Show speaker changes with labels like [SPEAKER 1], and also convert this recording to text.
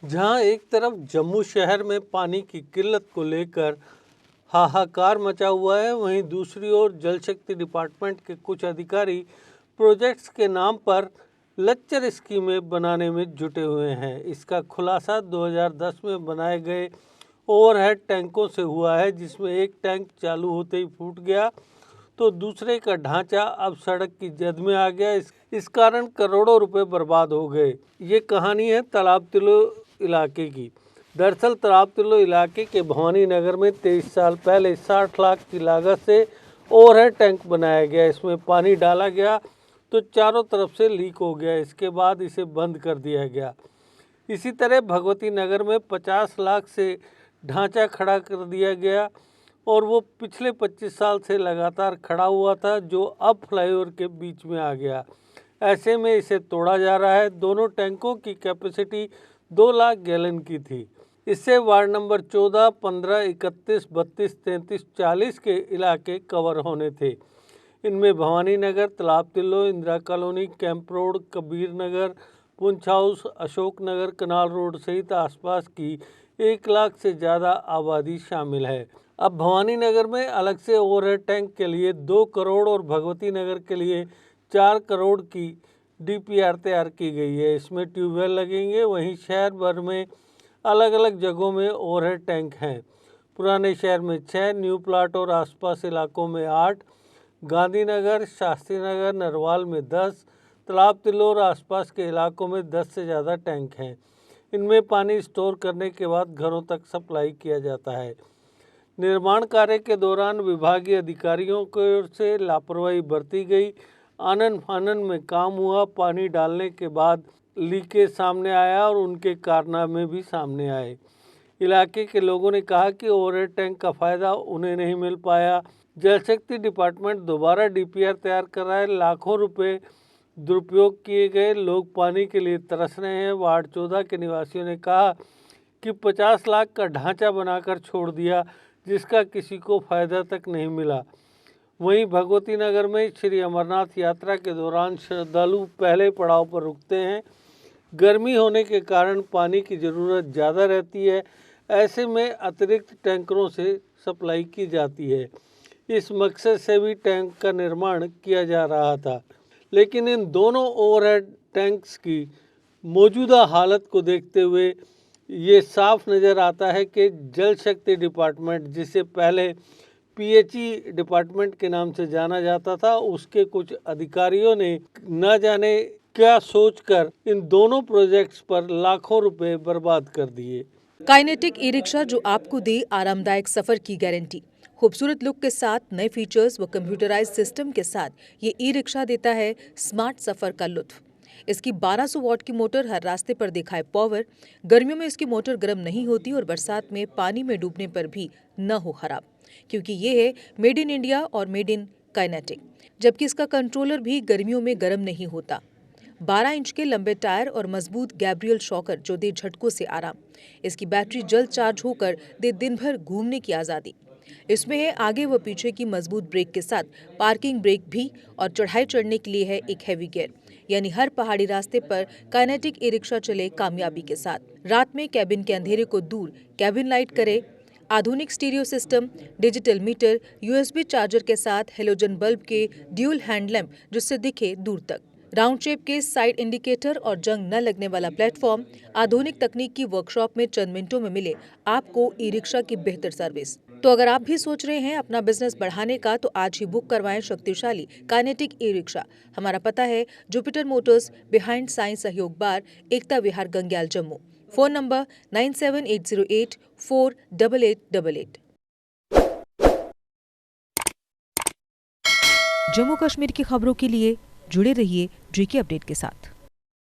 [SPEAKER 1] जहां एक तरफ जम्मू शहर में पानी की किल्लत को लेकर हाहाकार मचा हुआ है, वहीं दूसरी ओर जल शक्ति डिपार्टमेंट के कुछ अधिकारी प्रोजेक्ट्स के नाम पर लच्चर स्कीमें बनाने में जुटे हुए हैं। इसका खुलासा 2010 में बनाए गए ओवरहेड टैंकों से हुआ है, जिसमें एक टैंक चालू होते ही फूट गया तो दूसरे का ढांचा अब सड़क की जद में आ गया। इस कारण करोड़ों रुपए बर्बाद हो गए। ये कहानी है तालाब तिलो इलाके की। दरअसल तालाब तिलो इलाके के भवानी नगर में 23 साल पहले 60 लाख की लागत से ओवरहेड टैंक बनाया गया। इसमें पानी डाला गया तो चारों तरफ से लीक हो गया। इसके बाद इसे बंद कर दिया गया। इसी तरह भगवती नगर में 50 लाख से ढांचा खड़ा कर दिया गया और वो पिछले 25 साल से लगातार खड़ा हुआ था, जो अब फ्लाईओवर के बीच में आ गया। ऐसे में इसे तोड़ा जा रहा है। दोनों टैंकों की कैपेसिटी 2 लाख गैलन की थी। इससे वार्ड नंबर 14, 15, 31, 32, 33, 40 के इलाके कवर होने थे। इनमें Bhawani Nagar, Talab Tillo, Indira colony, camp road, Kabir Nagar, Poonch house, Ashok Nagar, canal road सहित आसपास की 1 लाख से ज़्यादा आबादी शामिल है। अब भवानी नगर में अलग से ओवरहेड टैंक के लिए 2 करोड़ और भगवती नगर के लिए 4 करोड़ की डीपीआर तैयार की गई है। इसमें ट्यूबवेल लगेंगे। वहीं शहर भर में अलग अलग जगहों में ओवरहेड टैंक हैं। पुराने शहर में 6, न्यू प्लाट और आसपास इलाकों में 8, गांधीनगर, शास्त्री नगर, नरवाल में 10, तालाब तिलो और आसपास के इलाकों में 10 से ज़्यादा टैंक हैं। इनमें पानी स्टोर करने के बाद घरों तक सप्लाई किया जाता है। निर्माण कार्य के दौरान विभागीय अधिकारियों की ओर से लापरवाही बरती गई। आनन फानन में काम हुआ। पानी डालने के बाद लीकेज सामने आया और उनके कारनामे भी सामने आए। इलाके के लोगों ने कहा कि ओवरहेड टैंक का फ़ायदा उन्हें नहीं मिल पाया। जल शक्ति डिपार्टमेंट दोबारा डीपीआर तैयार कर रहा है। लाखों रुपए दुरुपयोग किए गए। लोग पानी के लिए तरस रहे हैं। वार्ड 14 के निवासियों ने कहा कि 50 लाख का ढांचा बनाकर छोड़ दिया, जिसका किसी को फ़ायदा तक नहीं मिला। वहीं भगवती नगर में श्री अमरनाथ यात्रा के दौरान श्रद्धालु पहले पड़ाव पर रुकते हैं। गर्मी होने के कारण पानी की ज़रूरत ज़्यादा रहती है। ऐसे में अतिरिक्त टैंकरों से सप्लाई की जाती है। इस मकसद से भी टैंक का निर्माण किया जा रहा था, लेकिन इन दोनों ओवरहेड टैंक्स की मौजूदा हालत को देखते हुए ये साफ नज़र आता है कि जल शक्ति डिपार्टमेंट, जिसे पहले पीएचई डिपार्टमेंट के नाम से जाना जाता था, उसके कुछ अधिकारियों ने न जाने क्या सोचकर इन दोनों प्रोजेक्ट्स पर लाखों रुपए बर्बाद कर दिए।
[SPEAKER 2] काइनेटिक ई रिक्शा जो आपको दे आरामदायक सफर की गारंटी। खूबसूरत लुक के साथ, नए फीचर्स व कंप्यूटराइज्ड सिस्टम के साथ ये ई रिक्शा देता है स्मार्ट सफर का लुत्फ। इसकी 1200 वॉट की मोटर हर रास्ते पर दिखाए पावर। गर्मियों में इसकी मोटर गर्म नहीं होती और बरसात में पानी में डूबने पर भी न हो खराब, क्योंकि ये है मेड इन इंडिया और मेड इन काइनेटिक। जबकि इसका कंट्रोलर भी गर्मियों में गर्म नहीं होता। 12 इंच के लंबे टायर और मजबूत गैब्रियल शॉकर जो दे झटकों से आराम। इसकी बैटरी जल्द चार्ज होकर दे दिन भर घूमने की आज़ादी। इसमें है आगे व पीछे की मजबूत ब्रेक के साथ पार्किंग ब्रेक भी, और चढ़ाई चढ़ने के लिए है एक हैवी गियर, यानी हर पहाड़ी रास्ते पर काइनेटिक ई रिक्शा चले कामयाबी के साथ। रात में कैबिन के अंधेरे को दूर कैबिन लाइट करे। आधुनिक stereo system, digital meter, USB charger के साथ हेलोजन बल्ब के ड्यूल हैंड लैंप जिससे दिखे दूर तक, राउंड शेप के साइड इंडिकेटर और जंग न लगने वाला प्लेटफॉर्म। आधुनिक तकनीक की वर्कशॉप में चंद मिनटों में मिले आपको ई रिक्शा की बेहतर सर्विस। तो अगर आप भी सोच रहे हैं अपना बिजनेस बढ़ाने का, तो आज ही बुक करवाएं शक्तिशाली काइनेटिक ई रिक्शा। हमारा पता है Jupiter Motors, behind science Sahyog bar, Ekta Vihar, Gangyal, Jammu. Phone number 9780848888। Jammu Kashmir की खबरों के लिए जुड़े रहिए JK अपडेट के साथ।